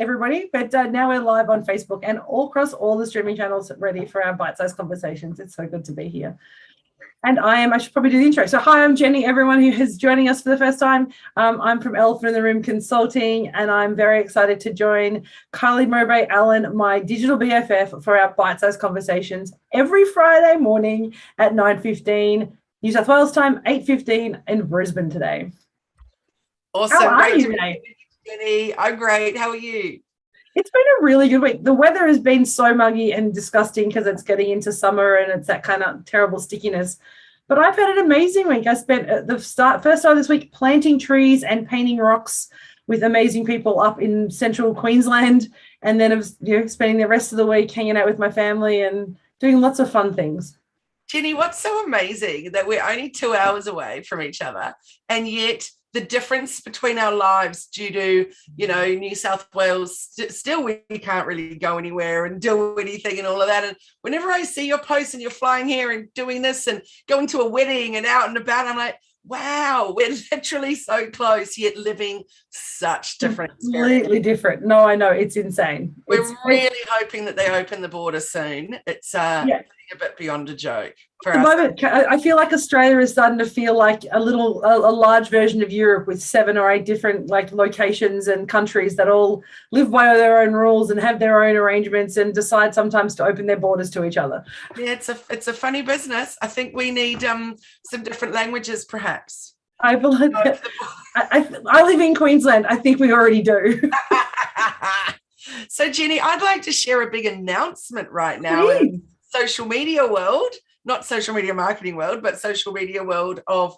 everybody. But now we're live on Facebook and all across all the streaming channels, ready for our bite-sized conversations. It's so good to be here. And I should probably do the intro. So hi, I'm Jenni, everyone who is joining us for the first time. I'm from Elephant in the Room Consulting, and I'm very excited to join Kylie Mowbray-Allen, my digital BFF, for our bite-sized conversations every Friday morning at 9:15 New South Wales time, 8:15 in Brisbane today. Awesome. How are you today? Jenni, I'm great. How are you? It's been a really good week. The weather has been so muggy and disgusting because it's getting into summer and it's that kind of terrible stickiness. But I've had an amazing week. I spent first start of this week planting trees and painting rocks with amazing people up in central Queensland, and then spending the rest of the week hanging out with my family and doing lots of fun things. Jenni, what's so amazing that we're only 2 hours away from each other, and yet the difference between our lives due to, New South Wales, still we can't really go anywhere and do anything and all of that. And whenever I see your posts and you're flying here and doing this and going to a wedding and out and about, I'm like, wow, we're literally so close, yet living such different experiences. Completely different. No, I know. It's insane. We're really hoping that they open the border soon. It's a bit beyond a joke. At the moment, I feel like Australia is starting to feel like a large version of Europe with 7 or 8 different locations and countries that all live by their own rules and have their own arrangements and decide sometimes to open their borders to each other. Yeah, it's a funny business. I think we need some different languages, perhaps. I believe I live in Queensland. I think we already do. So, Jenni, I'd like to share a big announcement right now in social media world. Not social media marketing world, but social media world of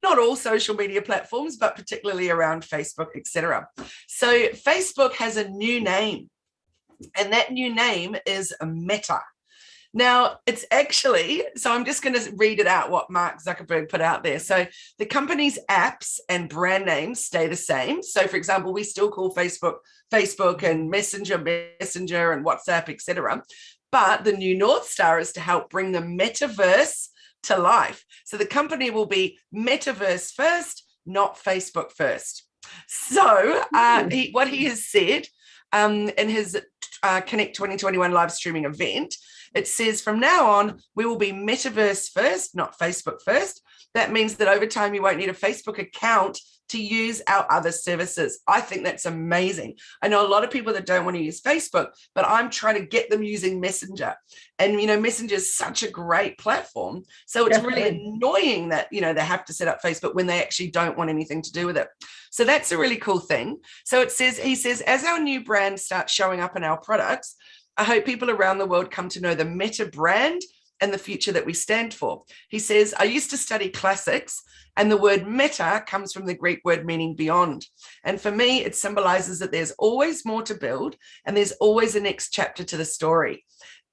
not all social media platforms, but particularly around Facebook, etc. So Facebook has a new name, and that new name is Meta. Now, it's actually, so I'm just going to read it out what Mark Zuckerberg put out there. So the company's apps and brand names stay the same. So, for example, we still call Facebook and Messenger and WhatsApp, etc. But the new North Star is to help bring the metaverse to life. So the company will be metaverse first, not Facebook first. So what he has said in his Connect 2021 live streaming event, it says from now on, we will be metaverse first, not Facebook first. That means that over time, you won't need a Facebook account to use our other services. I think that's amazing. I know a lot of people that don't want to use Facebook, but I'm trying to get them using Messenger. And, Messenger is such a great platform. So it's really annoying that, they have to set up Facebook when they actually don't want anything to do with it. So that's a really cool thing. So he says, as our new brand starts showing up in our products, I hope people around the world come to know the Meta brand and the future that we stand for. He says, I used to study classics, and the word meta comes from the Greek word meaning beyond. And for me, it symbolizes that there's always more to build and there's always a next chapter to the story.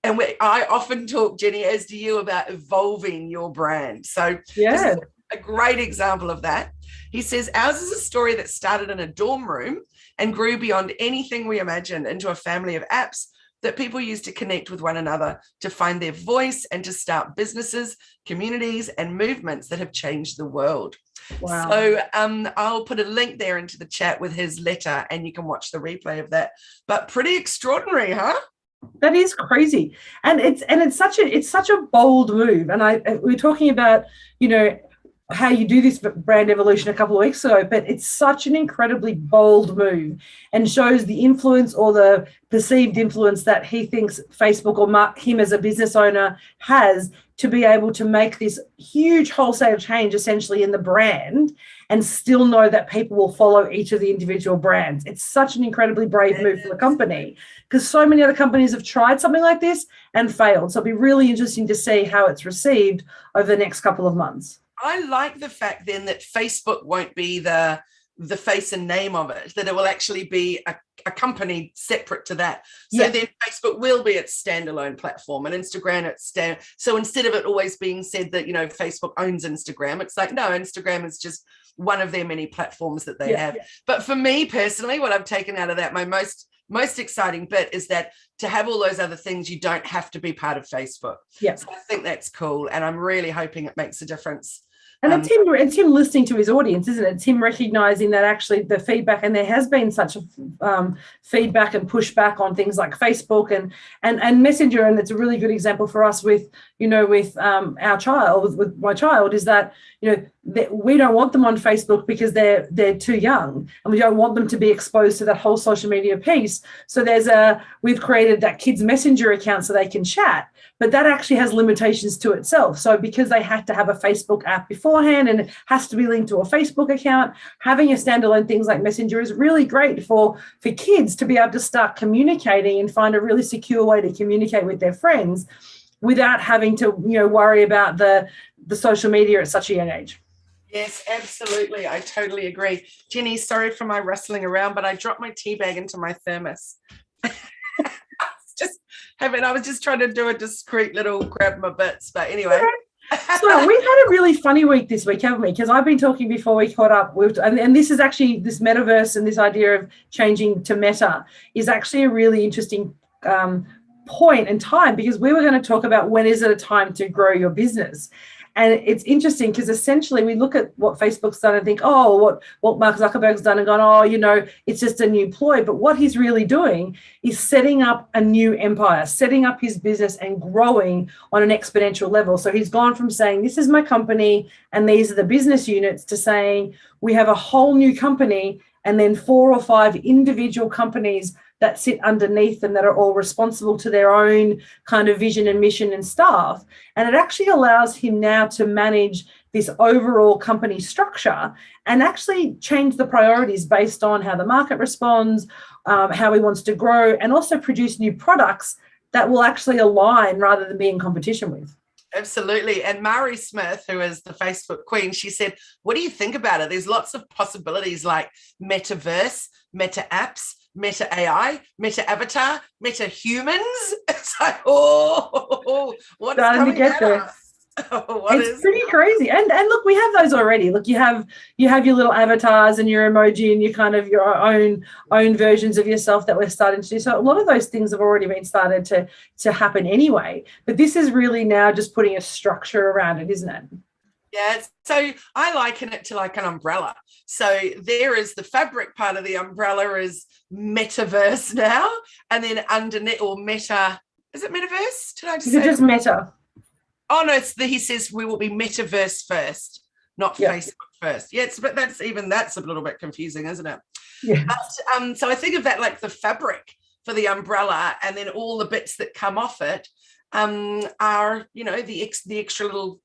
And I often talk, Jenni, as do you, about evolving your brand. So this is a great example of that. He says, ours is a story that started in a dorm room and grew beyond anything we imagined into a family of apps that people use to connect with one another, to find their voice, and to start businesses, communities, and movements that have changed the world. Wow. So I'll put a link there into the chat with his letter, and you can watch the replay of that. But pretty extraordinary, huh? That is crazy, and it's such a bold move. And we were talking about how you do this brand evolution a couple of weeks ago, but it's such an incredibly bold move and shows the influence or the perceived influence that he thinks Facebook or him as a business owner has to be able to make this huge wholesale change essentially in the brand and still know that people will follow each of the individual brands. It's such an incredibly brave move for the company because so many other companies have tried something like this and failed. So it'll be really interesting to see how it's received over the next couple of months. I like the fact then that Facebook won't be the face and name of it, that it will actually be a company separate to that. So then Facebook will be its standalone platform and Instagram so instead of it always being said that, Facebook owns Instagram, it's like, no, Instagram is just one of their many platforms that they have. But for me personally, what I've taken out of that, my most exciting bit is that to have all those other things, you don't have to be part of Facebook. So I think that's cool. And I'm really hoping it makes a difference And it's him listening to his audience, isn't it? It's him recognizing that actually the feedback, and there has been such a feedback and pushback on things like Facebook and Messenger. And it's a really good example for us with our child, with my child, is that, we don't want them on Facebook because they're too young, and we don't want them to be exposed to that whole social media piece. So we've created that kids messenger account so they can chat, but that actually has limitations to itself. So because they had to have a Facebook app beforehand and it has to be linked to a Facebook account, having a standalone things like Messenger is really great for kids to be able to start communicating and find a really secure way to communicate with their friends without having to worry about the social media at such a young age. Yes, absolutely. I totally agree. Jenni, sorry for my rustling around, but I dropped my tea bag into my thermos. I was just trying to do a discreet little grab my bits, but anyway. So we've had a really funny week this week, haven't we? Because I've been talking before we caught up with, and this is actually, this metaverse and this idea of changing to meta is actually a really interesting point in time, because we were going to talk about when is it a time to grow your business. And it's interesting because essentially we look at what Facebook's done and think, what Mark Zuckerberg's done, and gone, it's just a new ploy. But what he's really doing is setting up a new empire, setting up his business and growing on an exponential level. So he's gone from saying, this is my company and these are the business units, to saying we have a whole new company and then 4 or 5 individual companies that sit underneath them that are all responsible to their own kind of vision and mission and staff. And it actually allows him now to manage this overall company structure and actually change the priorities based on how the market responds, how he wants to grow, and also produce new products that will actually align rather than be in competition with. Absolutely. And Mari Smith, who is the Facebook queen, she said, what do you think about it? There's lots of possibilities like metaverse, meta apps, meta AI, meta avatar, meta humans. It's like, what's coming at us? It's pretty crazy. And look, we have those already. Look, you have your little avatars and your emoji and your own versions of yourself that we're starting to do. So a lot of those things have already been started to happen anyway. But this is really now just putting a structure around it, isn't it? Yeah, so I liken it to like an umbrella. So there is the fabric part of the umbrella is metaverse now, and then underneath, or meta, is it metaverse? Did I just say? Just meta. Oh no, he says we will be metaverse first, not Facebook first. Yeah, but that's a little bit confusing, isn't it? Yeah. But, so I think of that like the fabric for the umbrella, and then all the bits that come off it are the extra little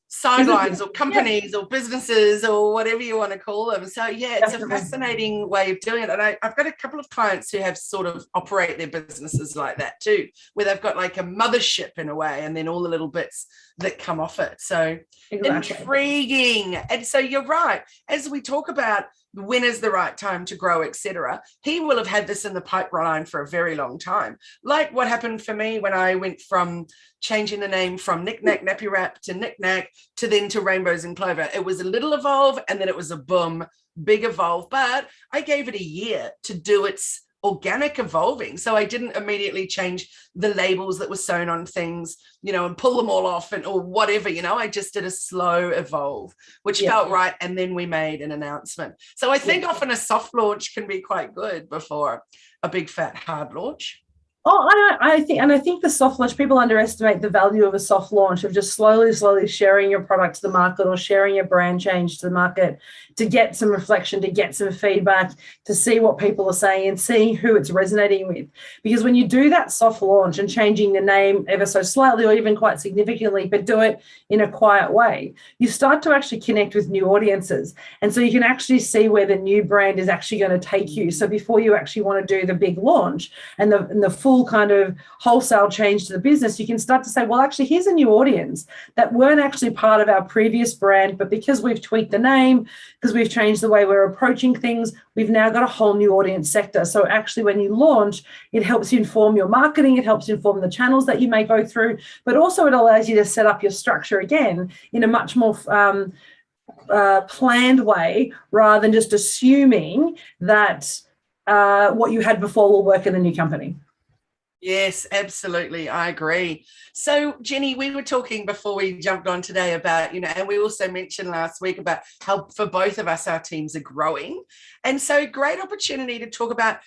sidelines or companies or businesses or whatever you want to call them. So it's a fascinating way of doing it. And I've got a couple of clients who have sort of operate their businesses like that too, where they've got like a mothership in a way, and then all the little bits that come off it. So intriguing. And so you're right, as we talk about when is the right time to grow, etc., he will have had this in the pipeline for a very long time. Like what happened for me when I went from changing the name from Knick Knack Nappy Wrap to Knick Knack to then to Rainbows and Clover. It was a little evolve, and then it was a boom, big evolve. But I gave it a year to do its organic evolving. So I didn't immediately change the labels that were sewn on things, and pull them all off or whatever, I just did a slow evolve, which felt right. And then we made an announcement. So I think often a soft launch can be quite good before a big fat hard launch. I think the soft launch, people underestimate the value of a soft launch, of just slowly sharing your product to the market or sharing your brand change to the market, to get some reflection, to get some feedback, to see what people are saying and seeing who it's resonating with. Because when you do that soft launch and changing the name ever so slightly or even quite significantly, but do it in a quiet way, you start to actually connect with new audiences. And so you can actually see where the new brand is actually going to take you. So before you actually want to do the big launch and the full kind of wholesale change to the business, you can start to say, well, actually, here's a new audience that weren't actually part of our previous brand, but because we've tweaked the name, because we've changed the way we're approaching things, we've now got a whole new audience sector. So actually, when you launch, it helps you inform your marketing, it helps you inform the channels that you may go through, but also it allows you to set up your structure again in a much more planned way, rather than just assuming that what you had before will work in the new company. Yes, absolutely. I agree. So, Jenny, we were talking before we jumped on today about, and we also mentioned last week about how for both of us, our teams are growing. And so, great opportunity to talk about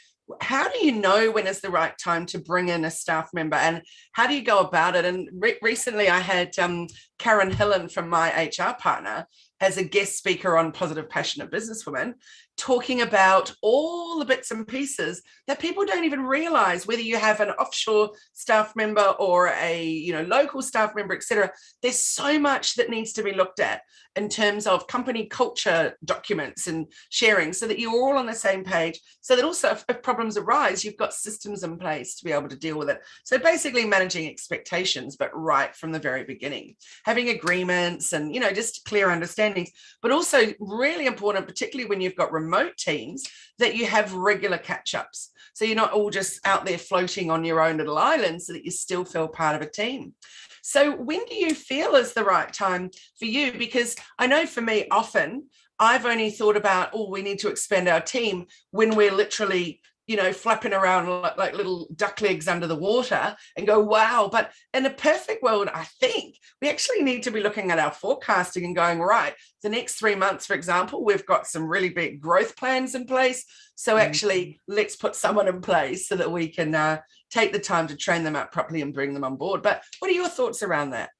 how do you know when is the right time to bring in a staff member and how do you go about it? And recently I had Karen Hillen from my HR partner as a guest speaker on Positive Passionate Businesswoman, talking about all the bits and pieces that people don't even realize, whether you have an offshore staff member or a local staff member, etc. There's so much that needs to be looked at in terms of company culture documents and sharing so that you're all on the same page, so that also if problems arise, you've got systems in place to be able to deal with it. So basically managing expectations, but right from the very beginning, having agreements and just clear understandings, but also really important, particularly when you've got remote teams, that you have regular catch-ups. So you're not all just out there floating on your own little island, so that you still feel part of a team. So when do you feel is the right time for you? Because I know for me, often I've only thought about, we need to expand our team when we're literally, flapping around like little duck legs under the water and go, wow. But in a perfect world, I think we actually need to be looking at our forecasting and going, right, the next 3 months, for example, we've got some really big growth plans in place. So actually, let's put someone in place so that we can take the time to train them up properly and bring them on board. But what are your thoughts around that?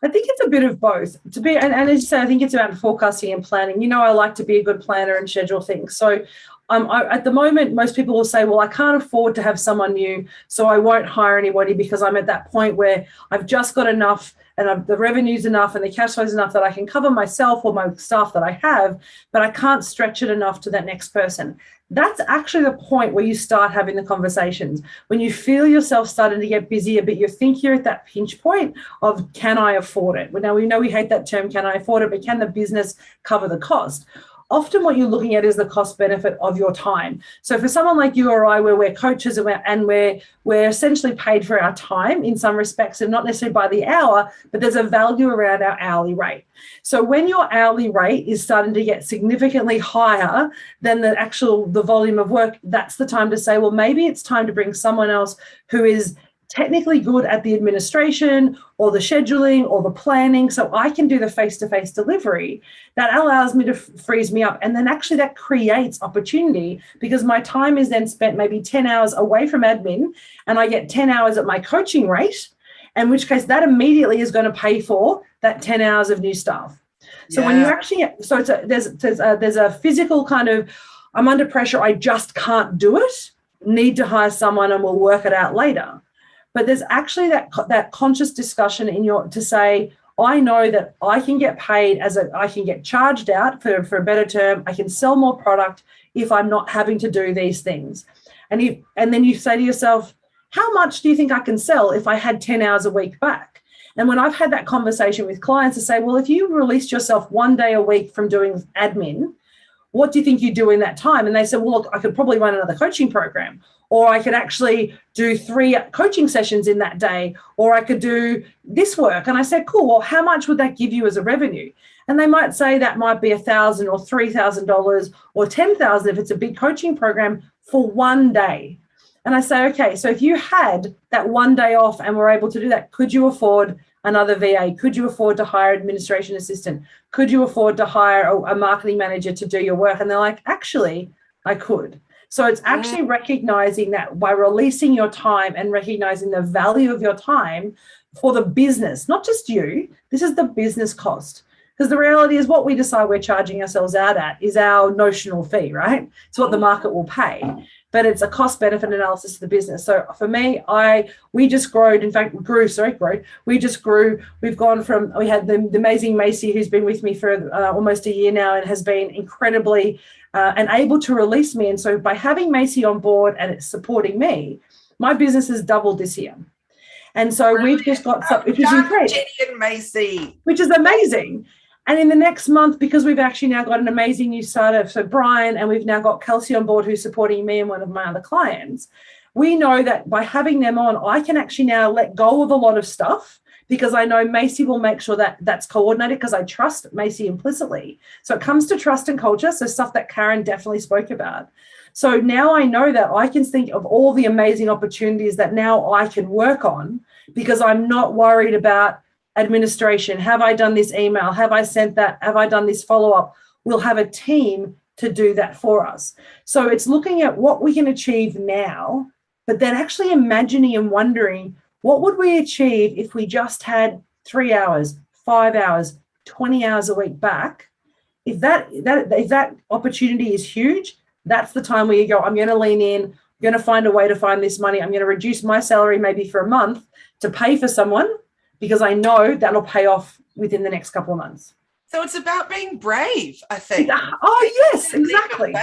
I think it's a bit of both. And as you say, I think it's about forecasting and planning. I like to be a good planner and schedule things. So at the moment, most people will say, well, I can't afford to have someone new, so I won't hire anybody because I'm at that point where I've just got enough and the revenue's enough and the cash flow is enough that I can cover myself or my staff that I have, but I can't stretch it enough to that next person. That's actually the point where you start having the conversations. When you feel yourself starting to get busier, but you think you're at that pinch point of, can I afford it? Well, now we know we hate that term, can I afford it? But can the business cover the cost? Often what you're looking at is the cost benefit of your time. So for someone like you or I, where we're coaches and we're essentially paid for our time in some respects, and not necessarily by the hour, but there's a value around our hourly rate. So when your hourly rate is starting to get significantly higher than the volume of work, that's the time to say, well, maybe it's time to bring someone else who is technically good at the administration or the scheduling or the planning, so I can do the face-to-face delivery. That allows me to frees me up, and then actually that creates opportunity, because my time is then spent maybe 10 hours away from admin and I get 10 hours at my coaching rate, in which case that immediately is going to pay for that 10 hours of new staff. So when you actually, so there's a physical kind of, I'm under pressure, I just can't do it, need to hire someone and we'll work it out later. But there's actually that conscious discussion to say, I know that I can get paid I can get charged out for a better term. I can sell more product if I'm not having to do these things. And then you say to yourself, how much do you think I can sell if I had 10 hours a week back? And when I've had that conversation with clients to say, well, if you released yourself 1 day a week from doing admin, what do you think you do in that time? And they said, well, look, I could probably run another coaching program, or I could actually do 3 coaching sessions in that day, or I could do this work. And I said, cool, well, how much would that give you as a revenue? And they might say that might be $1,000 or $3,000 or $10,000 if it's a big coaching program for 1 day. And I say, okay, so if you had that 1 day off and were able to do that, could you afford another VA? Could you afford to hire an administration assistant? Could you afford to hire a marketing manager to do your work? And they're like, actually, I could. So it's actually recognizing that by releasing your time and recognizing the value of your time for the business, not just you, this is the business cost. Because the reality is what we decide we're charging ourselves out at is our notional fee, right? It's what the market will pay. But it's a cost benefit analysis of the business. So for me, we just grew. We just grew. We've gone from, we had the amazing Macy, who's been with me for almost a year now and has been incredibly and able to release me. And so by having Macy on board and it's supporting me, my business has doubled this year. And so we've just got something, which is incredible. Jenni and Macy. Which is amazing. And in the next month, because we've actually now got an amazing new starter, so Brian, and we've now got Kelsey on board who's supporting me and one of my other clients, we know that by having them on, I can actually now let go of a lot of stuff because I know Macy will make sure that that's coordinated because I trust Macy implicitly. So it comes to trust and culture, so stuff that Karen definitely spoke about. So now I know that I can think of all the amazing opportunities that now I can work on, because I'm not worried about administration. Have I done this email? Have I sent that? Have I done this follow-up? We'll have a team to do that for us. So it's looking at what we can achieve now, but then actually imagining and wondering, what would we achieve if we just had 3 hours, 5 hours, 20 hours a week back? If that opportunity is huge, that's the time where you go, I'm going to lean in, I'm going to find a way to find this money. I'm going to reduce my salary maybe for a month to pay for someone, because I know that'll pay off within the next couple of months. So it's about being brave, I think. Oh, yes, exactly.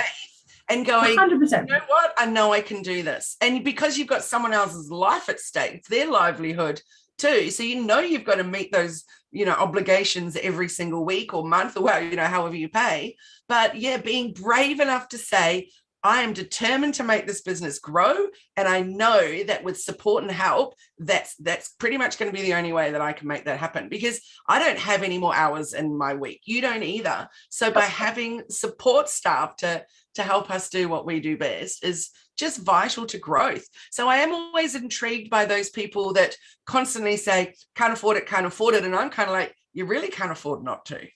And going, 100%. You know what? I know I can do this. And because you've got someone else's life at stake, it's their livelihood too. So you know you've got to meet those, obligations every single week or month, or however you pay. But yeah, being brave enough to say, I am determined to make this business grow, and I know that with support and help, that's pretty much going to be the only way that I can make that happen, because I don't have any more hours in my week. You don't either. So by having support staff to help us do what we do best is just vital to growth. So I am always intrigued by those people that constantly say, can't afford it. And I'm kind of like, you really can't afford not to.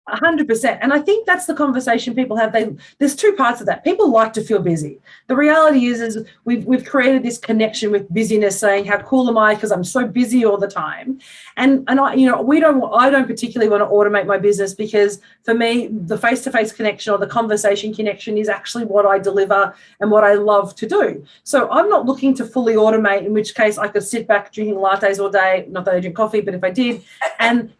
100%. And I think that's the conversation people have. There's two parts of that. People like to feel busy. The reality is we've created this connection with busyness, saying, how cool am I because I'm so busy all the time. And I don't particularly want to automate my business, because for me, the face-to-face connection or the conversation connection is actually what I deliver and what I love to do. So I'm not looking to fully automate, in which case I could sit back drinking lattes all day. Not that I drink coffee, but if I did, and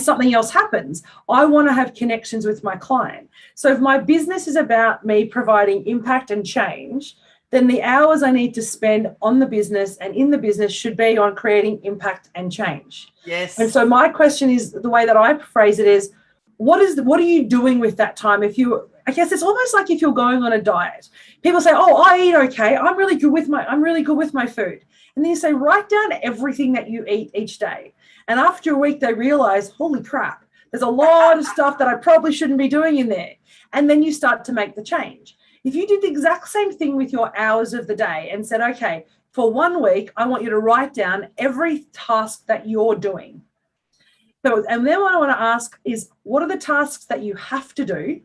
something else happens. I want to have connections with my client. So if my business is about me providing impact and change, then the hours I need to spend on the business and in the business should be on creating impact and change. Yes. And so my question is, the way that I phrase it is, what are you doing with that time? I guess it's almost like if you're going on a diet. People say, oh, I eat okay. I'm really good with my food. And then you say, write down everything that you eat each day. And after a week, they realize, holy crap, there's a lot of stuff that I probably shouldn't be doing in there. And then you start to make the change. If you did the exact same thing with your hours of the day and said, okay, for 1 week, I want you to write down every task that you're doing. So, and then what I want to ask is, what are the tasks that you have to do?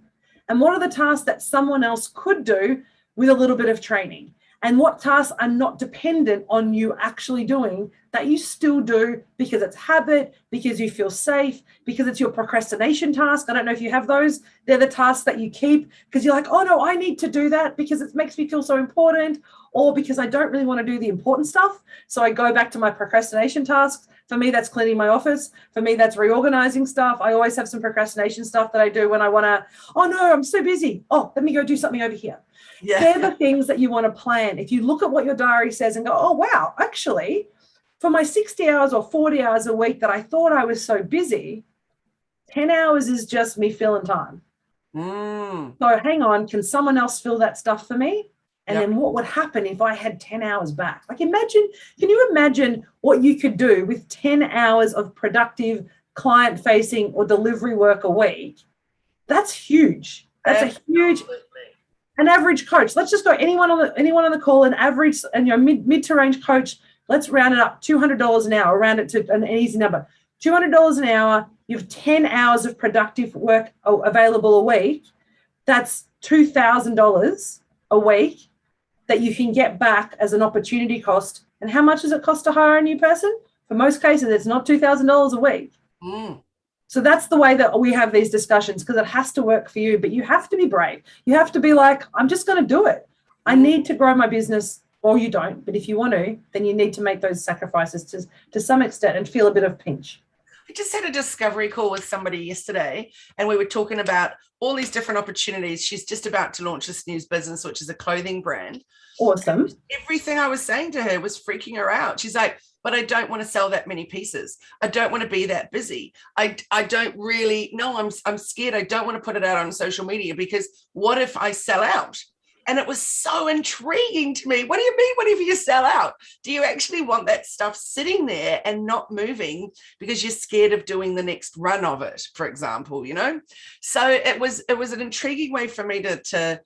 And what are the tasks that someone else could do with a little bit of training? And what tasks are not dependent on you actually doing that you still do because it's habit, because you feel safe, because it's your procrastination task. I don't know if you have those. They're the tasks that you keep because you're like, oh no, I need to do that because it makes me feel so important, or because I don't really want to do the important stuff. So I go back to my procrastination tasks. For me, that's cleaning my office. For me, that's reorganizing stuff. I always have some procrastination stuff that I do when I want to, oh no, I'm so busy. Oh, let me go do something over here. Yeah. They're the things that you want to plan. If you look at what your diary says and go, oh, wow, actually, for my 60 hours or 40 hours a week that I thought I was so busy, 10 hours is just me filling time. So hang on, can someone else fill that stuff for me? And then what would happen if I had 10 hours back? Can you imagine what you could do with 10 hours of productive client-facing or delivery work a week? That's huge. That's Absolutely. A huge... An average coach, let's just go anyone on the call, an average and mid to range coach, let's round it up, $200 an hour, round it to an easy number. $200 an hour, you have 10 hours of productive work available a week. That's $2,000 a week that you can get back as an opportunity cost. And how much does it cost to hire a new person? For most cases, it's not $2,000 a week. So that's the way that we have these discussions, because it has to work for you, but you have to be brave. You have to be like, I'm just going to do it. I need to grow my business, or you don't. But if you want to, then you need to make those sacrifices to some extent and feel a bit of pinch. I just had a discovery call with somebody yesterday, and we were talking about all these different opportunities. She's just about to launch this new business, which is a clothing brand. Awesome. Everything I was saying to her was freaking her out. She's like, but I don't want to sell that many pieces. I don't want to be that busy. I don't really, no, I'm scared. I don't want to put it out on social media because what if I sell out? And it was so intriguing to me. What do you mean, what if you sell out? Do you actually want that stuff sitting there and not moving because you're scared of doing the next run of it, for example, So it was an intriguing way for me to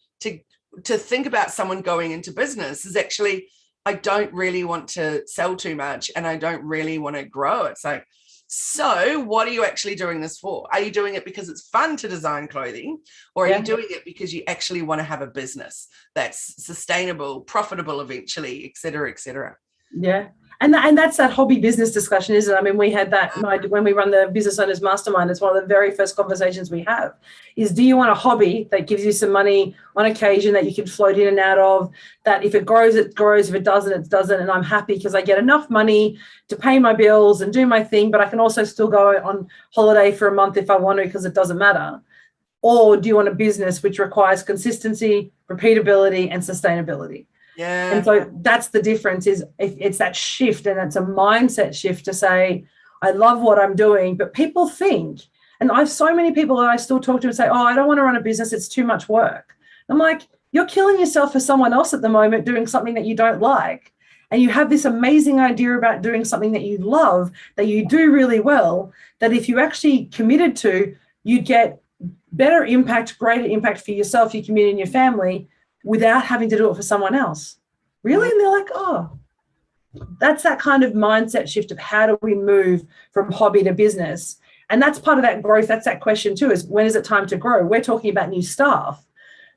to think about someone going into business is actually, I don't really want to sell too much and I don't really want to grow. It's like, so what are you actually doing this for? Are you doing it because it's fun to design clothing, or are you doing it because you actually want to have a business that's sustainable, profitable eventually, et cetera, et cetera? Yeah. And that's that hobby business discussion, isn't it? I mean, we had that when we run the Business Owners Mastermind. It's one of the very first conversations we have is, do you want a hobby that gives you some money on occasion that you can float in and out of, that if it grows, it grows, if it doesn't, it doesn't, and I'm happy because I get enough money to pay my bills and do my thing, but I can also still go on holiday for a month if I want to because it doesn't matter? Or do you want a business which requires consistency, repeatability, and sustainability? Yeah. And so that's the difference, is it's that shift, and it's a mindset shift to say, I love what I'm doing, but people think, and I have so many people that I still talk to and say, oh, I don't want to run a business, it's too much work. I'm like, you're killing yourself for someone else at the moment doing something that you don't like. And you have this amazing idea about doing something that you love, that you do really well, that if you actually committed to, you'd get better impact, greater impact for yourself, your community, and your family, without having to do it for someone else. Really? And they're like, oh, that's that kind of mindset shift of how do we move from hobby to business? And that's part of that growth. That's that question too, is when is it time to grow? We're talking about new staff,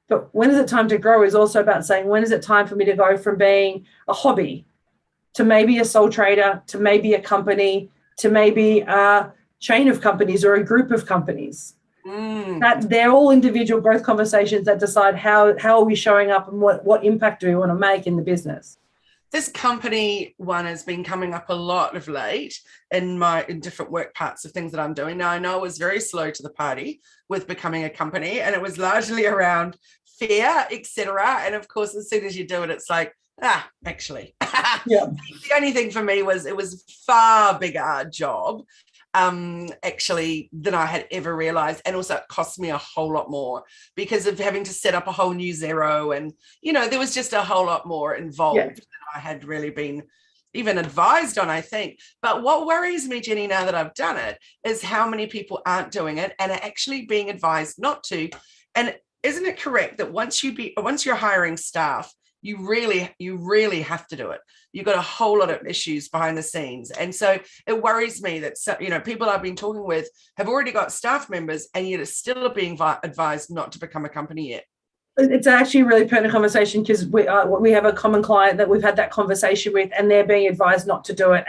but when is it time to grow is also about saying, when is it time for me to go from being a hobby to maybe a sole trader, to maybe a company, to maybe a chain of companies or a group of companies? That they're all individual growth conversations that decide how are we showing up and what impact do we want to make in the business. This company one has been coming up a lot of late in different work parts of things that I'm doing. Now, I know I was very slow to the party with becoming a company, and it was largely around fear, etc. And of course, as soon as you do it, it's like, actually. Yeah. The only thing for me was it was a far bigger job actually than I had ever realized, and also it cost me a whole lot more because of having to set up a whole new Xero, and there was just a whole lot more involved than I had really been even advised on, I think. But what worries me, Jenni, now that I've done it, is how many people aren't doing it and are actually being advised not to. And isn't it correct that once you're hiring staff, you really have to do it? You've got a whole lot of issues behind the scenes. And so it worries me that, people I've been talking with have already got staff members and yet are still being advised not to become a company yet. It's actually a really pertinent conversation, because we have a common client that we've had that conversation with, and they're being advised not to do it.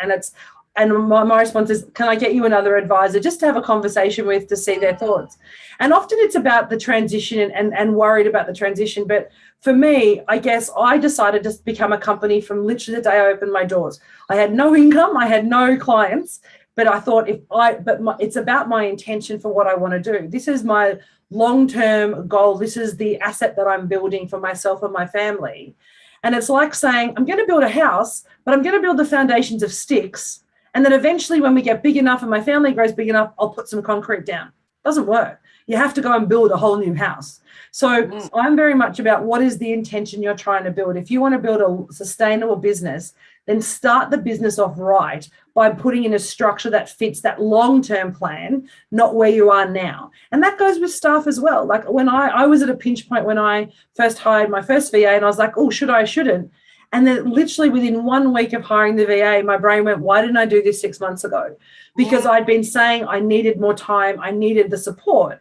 And my response is, can I get you another advisor just to have a conversation with, to see their thoughts? And often it's about the transition and worried about the transition. But for me, I guess I decided to become a company from literally the day I opened my doors. I had no income, I had no clients, but I thought it's about my intention for what I want to do. This is my long-term goal. This is the asset that I'm building for myself and my family. And it's like saying, I'm going to build a house, but I'm going to build the foundations of sticks. And then eventually when we get big enough and my family grows big enough, I'll put some concrete down. Doesn't work. You have to go and build a whole new house. So I'm very much about, what is the intention you're trying to build? If you want to build a sustainable business, then start the business off right by putting in a structure that fits that long-term plan, not where you are now. And that goes with staff as well. Like when I was at a pinch point when I first hired my first VA, and I was like, oh, should I, shouldn't? And then literally within 1 week of hiring the VA, my brain went, why didn't I do this 6 months ago? Because I'd been saying I needed more time, I needed the support.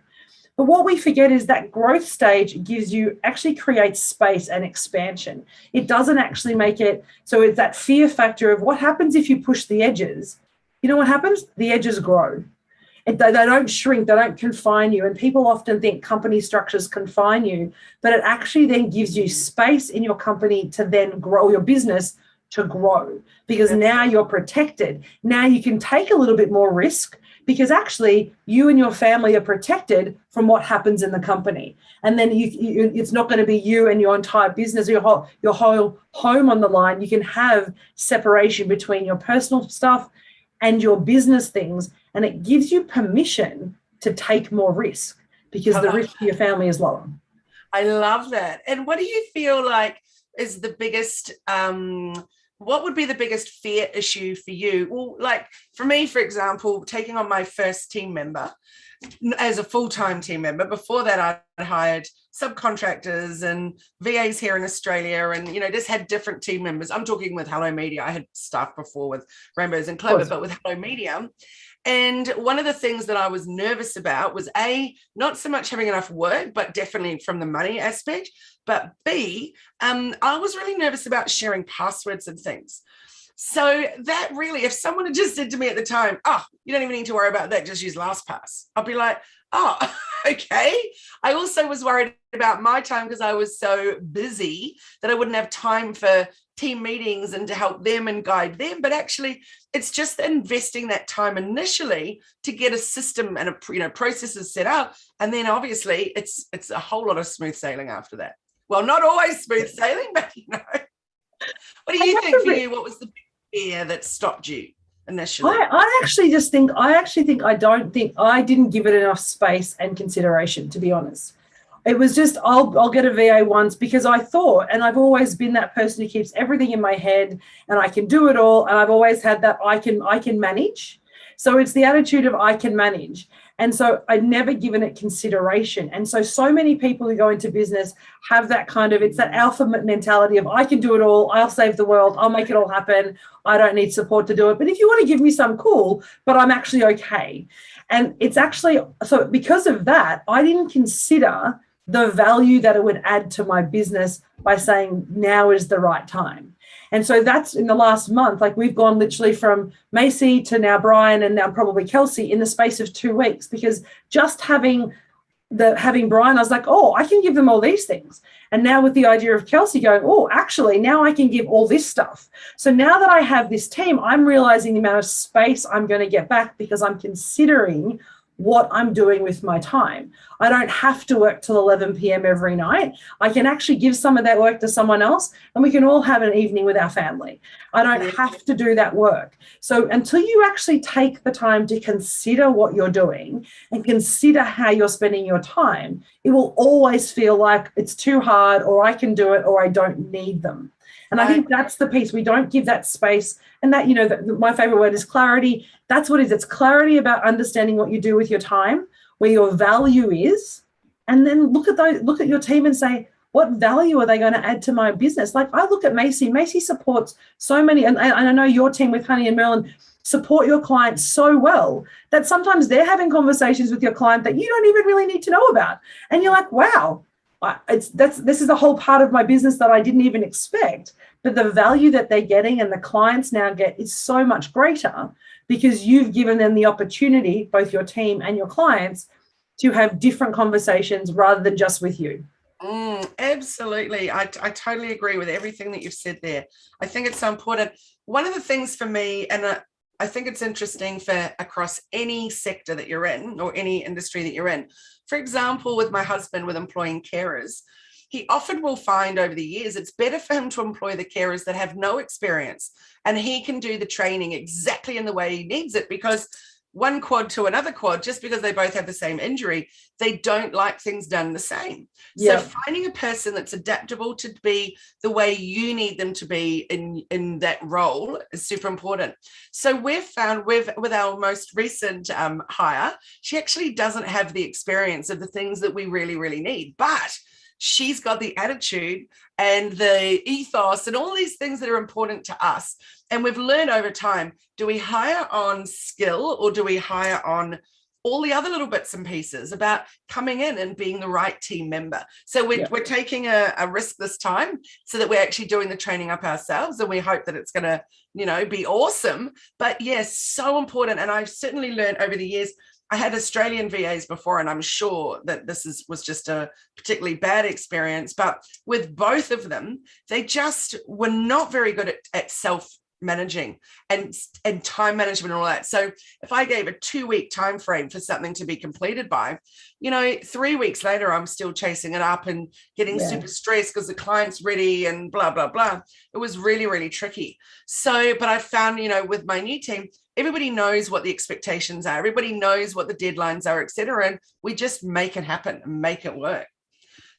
But what we forget is that growth stage actually creates space and expansion. It doesn't actually make it, so it's that fear factor of what happens if you push the edges. You know what happens? The edges grow. They don't shrink, they don't confine you. And people often think company structures confine you, but it actually then gives you space in your company to then grow your business, to grow, because now you're protected. Now you can take a little bit more risk, because actually you and your family are protected from what happens in the company. And then it's not going to be you and your entire business, your whole home on the line. You can have separation between your personal stuff and your business things, and it gives you permission to take more risk, because the risk to your family is lower. I love that. And what do you feel like is the biggest what would be the biggest fear issue for you? Well, like for me, for example, taking on my first team member as a full-time team member. Before that, I'd hired subcontractors and VAs here in Australia, and just had different team members. I'm talking with Hello Media. I had staff before with Rainbows and Clover, but with Hello Media. And one of the things that I was nervous about was not so much having enough work, but definitely from the money aspect. But B, I was really nervous about sharing passwords and things. So that really, if someone had just said to me at the time, oh, you don't even need to worry about that, just use LastPass, I'd be like, oh, okay. I also was worried about my time because I was so busy that I wouldn't have time for team meetings and to help them and guide them. But actually, it's just investing that time initially to get a system and processes set up. And then obviously it's a whole lot of smooth sailing after that. Well, not always smooth sailing, but What do you think for you? What was the big fear that stopped you initially? I actually think I didn't give it enough space and consideration, to be honest. It was just, I'll get a VA once, because I thought, and I've always been that person who keeps everything in my head and I can do it all. And I've always had that I can manage. So it's the attitude of I can manage. And so I'd never given it consideration. And so many people who go into business have that kind of, it's that alpha mentality of I can do it all. I'll save the world. I'll make it all happen. I don't need support to do it. But if you want to give me some, cool, but I'm actually okay. And it's actually, so because of that, I didn't consider the value that it would add to my business by saying now is the right time. And so that's in the last month, like we've gone literally from Macy to now Brian and now probably Kelsey in the space of 2 weeks, because just having Brian, I was like, oh, I can give them all these things. And now with the idea of Kelsey going, oh, actually, now I can give all this stuff. So now that I have this team, I'm realizing the amount of space I'm going to get back because I'm considering what I'm doing with my time. I don't have to work till 11 p.m. every night. I can actually give some of that work to someone else and we can all have an evening with our family. I don't have to do that work. So until you actually take the time to consider what you're doing and consider how you're spending your time, it will always feel like it's too hard, or I can do it, or I don't need them. And I think that's the piece. We don't give that space. And that, my favorite word is clarity. That's what it is. It's clarity about understanding what you do with your time, where your value is. And then look at your team and say, what value are they going to add to my business? Like I look at Macy. Macy supports so many, and I know your team with Honey and Merlin support your clients so well that sometimes they're having conversations with your client that you don't even really need to know about. And you're like, wow. This is a whole part of my business that I didn't even expect, but the value that they're getting and the clients now get is so much greater because you've given them the opportunity, both your team and your clients, to have different conversations rather than just with you. Absolutely. I totally agree with everything that you've said there. I think it's so important. One of the things for me, and I think it's interesting for across any sector that you're in or any industry that you're in. For example, with my husband, with employing carers, he often will find over the years it's better for him to employ the carers that have no experience, and he can do the training exactly in the way he needs it, because one quad to another quad, just because they both have the same injury, they don't like things done the same. So finding a person that's adaptable to be the way you need them to be in that role is super important. So we've found with our most recent hire, she actually doesn't have the experience of the things that we really, really need, but she's got the attitude and the ethos and all these things that are important to us. And we've learned over time, do we hire on skill or do we hire on all the other little bits and pieces about coming in and being the right team member? So we're taking a risk this time so that we're actually doing the training up ourselves, and we hope that it's going to, be awesome. But yes, so important. And I've certainly learned over the years. I had Australian VAs before, and I'm sure that this was just a particularly bad experience. But with both of them, they just were not very good at self-managing and time management and all that. So if I gave a 2-week time frame for something to be completed by, 3 weeks later, I'm still chasing it up and getting super stressed because the client's ready and blah, blah, blah. It was really, really tricky. So, but I found, with my new team, everybody knows what the expectations are. Everybody knows what the deadlines are, et cetera. And we just make it happen and make it work.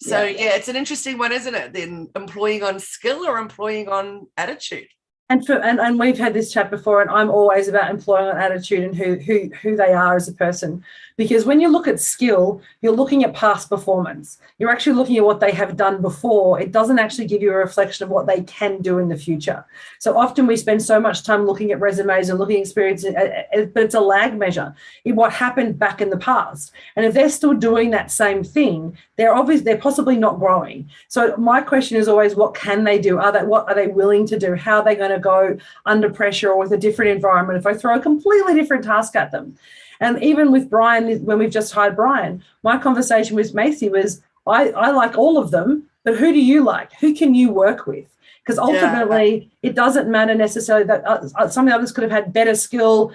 So, it's an interesting one, isn't it? Then employing on skill or employing on attitude. And we've had this chat before, and I'm always about employment attitude and who they are as a person. Because when you look at skill, you're looking at past performance. You're actually looking at what they have done before. It doesn't actually give you a reflection of what they can do in the future. So often we spend so much time looking at resumes and looking at experience, but it's a lag measure in what happened back in the past. And if they're still doing that same thing, they're possibly not growing. So my question is always, what can they do? What are they willing to do? How are they going to go under pressure or with a different environment if I throw a completely different task at them? And even with Brian, when we've just hired Brian, my conversation with Macy was, I like all of them, but who do you like? Who can you work with? Because ultimately, it doesn't matter necessarily that some of the others could have had better skill.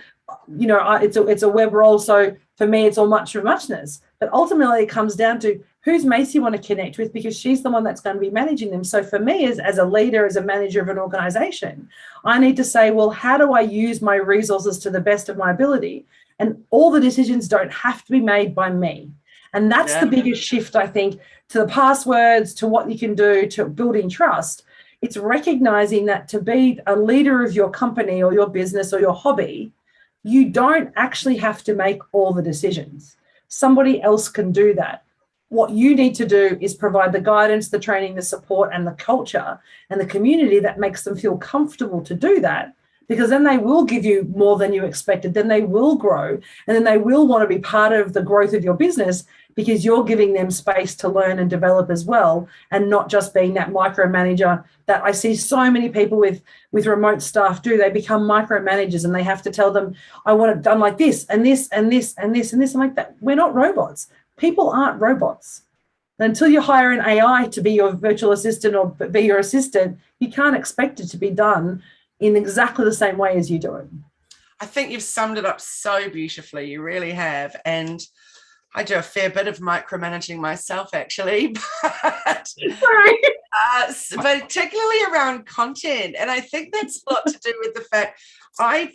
It's a web role, so for me, it's all much for muchness. But ultimately, it comes down to who's Macy want to connect with, because she's the one that's going to be managing them. So for me, as a leader, as a manager of an organization, I need to say, well, how do I use my resources to the best of my ability? And all the decisions don't have to be made by me. And that's the biggest shift, I think, to the passwords, to what you can do, to building trust. It's recognizing that to be a leader of your company or your business or your hobby, you don't actually have to make all the decisions. Somebody else can do that. What you need to do is provide the guidance, the training, the support, and the culture and the community that makes them feel comfortable to do that, because then they will give you more than you expected. Then they will grow, and then they will want to be part of the growth of your business because you're giving them space to learn and develop as well, and not just being that micromanager that I see so many people with remote staff do. They become micromanagers and they have to tell them, I want it done like this and this and this and this and this. I'm like, that. We're not robots. People aren't robots. Until you hire an AI to be your virtual assistant or be your assistant, you can't expect it to be done in exactly the same way as you do it. I think you've summed it up so beautifully. You really have. And I do a fair bit of micromanaging myself, actually, but particularly around content. And I think that's a lot to do with the fact,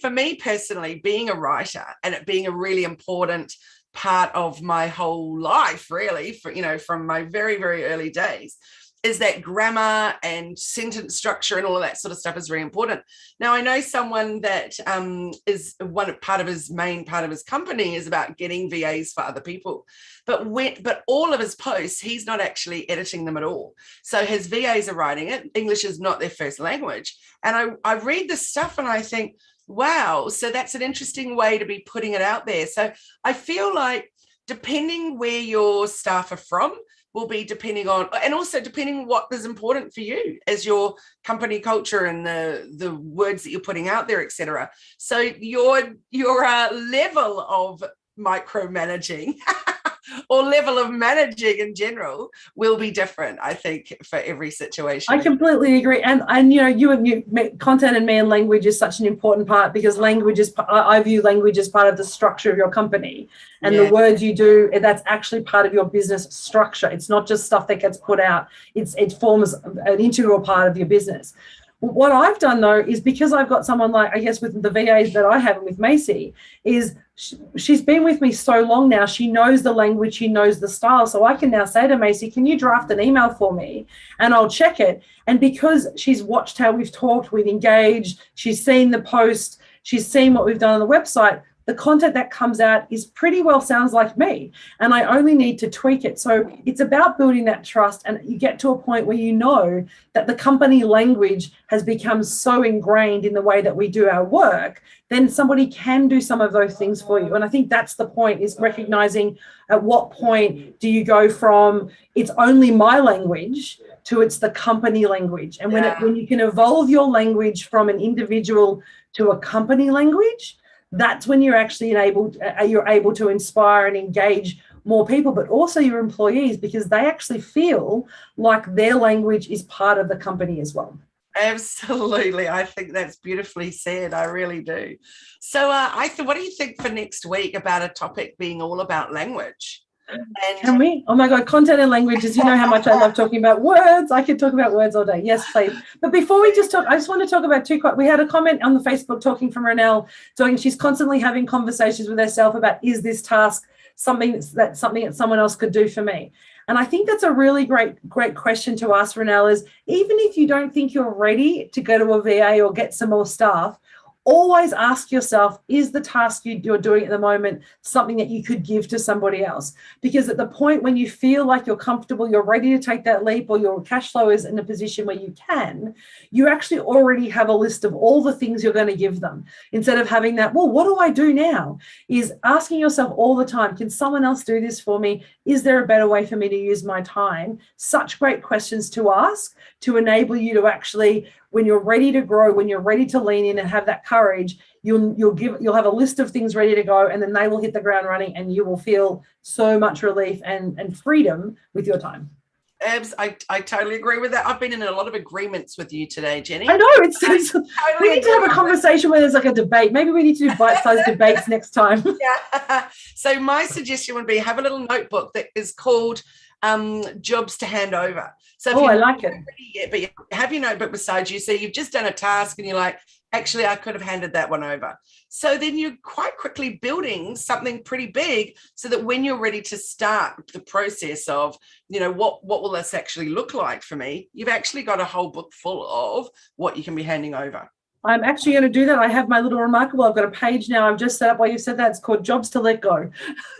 for me personally, being a writer and it being a really important part of my whole life, really, from my very, very early days, is that grammar and sentence structure and all of that sort of stuff is very important. Now, I know someone that is part of his company is about getting VAs for other people, but all of his posts, he's not actually editing them at all. So his VAs are writing it. English is not their first language. And I read this stuff and I think, wow, so that's an interesting way to be putting it out there. So I feel like depending where your staff are from will be depending on, and also depending what is important for you as your company culture and the words that you're putting out there, etc. So your level of micromanaging or level of managing in general will be different, I think, for every situation. I completely agree. And you content and me and language is such an important part, because I view language as part of the structure of your company. And the words you do, that's actually part of your business structure. It's not just stuff that gets put out. It forms an integral part of your business. What I've done, though, is because I've got someone like, I guess, with the VAs that I have and with Macy, is she's been with me so long now. She knows the language, she knows the style. So I can now say to Macy, can you draft an email for me? And I'll check it. And because she's watched how we've talked, we've engaged, she's seen the post, she's seen what we've done on the website, the content that comes out is pretty well sounds like me, and I only need to tweak it. So it's about building that trust, and you get to a point where you know that the company language has become so ingrained in the way that we do our work, then somebody can do some of those things for you. And I think that's the point, is recognizing at what point do you go from it's only my language to it's the company language. And when you can evolve your language from an individual to a company language, that's when you're actually able to inspire and engage more people, but also your employees, because they actually feel like their language is part of the company as well. Absolutely. I think that's beautifully said. I really do. So what do you think for next week about a topic being all about language? Can we? Oh my God, content and languages. You know how much I love talking about words. I could talk about words all day. Yes, please. But before we just talk, I just want to talk about we had a comment on the Facebook talking from Renelle, she's constantly having conversations with herself about, is this task something that someone else could do for me? And I think that's a really great question to ask, Renelle, is even if you don't think you're ready to go to a VA or get some more staff, always ask yourself, is the task you're doing at the moment something that you could give to somebody else? Because at the point when you feel like you're comfortable, you're ready to take that leap, or your cash flow is in a position where you can, you actually already have a list of all the things you're going to give them. Instead of having that, well, what do I do now? Is asking yourself all the time, can someone else do this for me? Is there a better way for me to use my time? Such great questions to ask to enable you to actually, when you're ready to grow, when you're ready to lean in and have that courage, you'll have a list of things ready to go, and then they will hit the ground running, and you will feel so much relief and freedom with your time. I totally agree with that. I've been in a lot of agreements with you today, Jenny. I know. We need to have a conversation where there's like a debate. Maybe we need to do bite-sized debates next time. Yeah. So my suggestion would be have a little notebook that is called jobs to hand over. So if I like it. Yet, but you have your notebook beside you. So you've just done a task and you're like, actually, I could have handed that one over. So then you're quite quickly building something pretty big so that when you're ready to start the process of, what will this actually look like for me? You've actually got a whole book full of what you can be handing over. I'm actually going to do that. I have my little remarkable. I've got a page now. I've just set up while you said that. It's called Jobs to Let Go.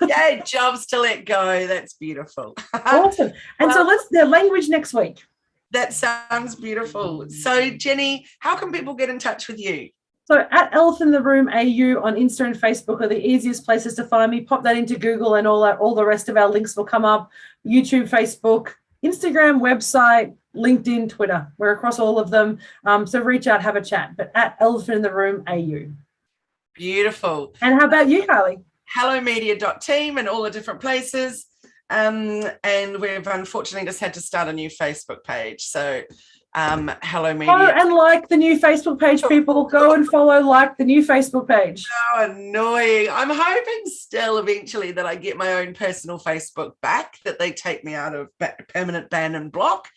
Yeah, Jobs to Let Go. That's beautiful. Awesome. And so the language next week. That sounds beautiful. So, Jenny, how can people get in touch with you? So at Elephant in the Room AU on Insta and Facebook are the easiest places to find me. Pop that into Google and all the rest of our links will come up. YouTube, Facebook, Instagram, website, LinkedIn, Twitter. We're across all of them. So reach out, have a chat. But at Elephant in the Room AU. Beautiful. And how about you, Kylie? Hellomedia.team and all the different places. And we've unfortunately just had to start a new Facebook page. So Hello Media. Go and like the new Facebook page, people. Go and like the new Facebook page. So annoying. I'm hoping still eventually that I get my own personal Facebook back, that they take me out of permanent ban and block.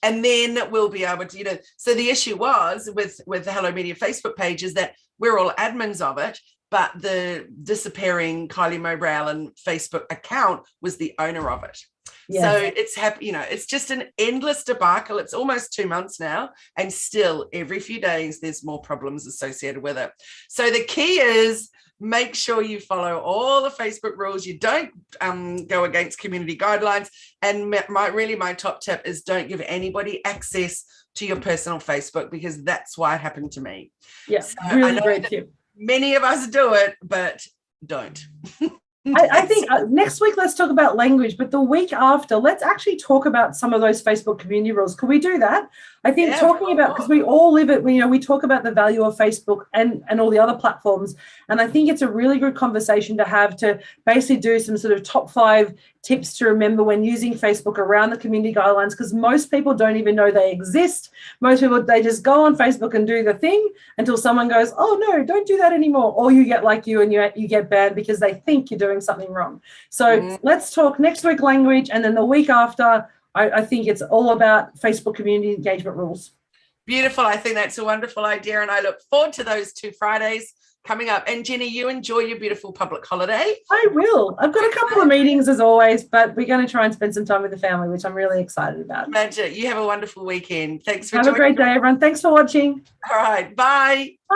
And then we'll be able to, so the issue was with the Hello Media Facebook page is that we're all admins of it, but the disappearing Kylie Mowbray-Allen Facebook account was the owner of it. Yes. So it's it's just an endless debacle. It's almost 2 months now, and still every few days there's more problems associated with it. So the key is make sure you follow all the Facebook rules. You don't go against community guidelines. And my top tip is don't give anybody access to your personal Facebook, because that's why it happened to me. Yes, so really great tip. Many of us do it, but don't. I think next week, let's talk about language, but the week after, let's actually talk about some of those Facebook community rules. Can we do that? I think talking about, because we all live it, we talk about the value of Facebook and all the other platforms. And I think it's a really good conversation to have, to basically do some sort of top 5 tips to remember when using Facebook around the community guidelines, because most people don't even know they exist. Most people, they just go on Facebook and do the thing until someone goes, oh no, don't do that anymore. Or you get like you and you get banned because they think you're doing something wrong. So let's talk next week language, and then the week after, I think it's all about Facebook community engagement rules. Beautiful. I think that's a wonderful idea, and I look forward to those 2 Fridays coming up. And Jenny, you enjoy your beautiful public holiday. I will. I've got a couple of meetings as always, but we're going to try and spend some time with the family, which I'm really excited about. Magic. You have a wonderful weekend. Thanks for joining. Have a great day, everyone. Thanks for watching. All right. Bye.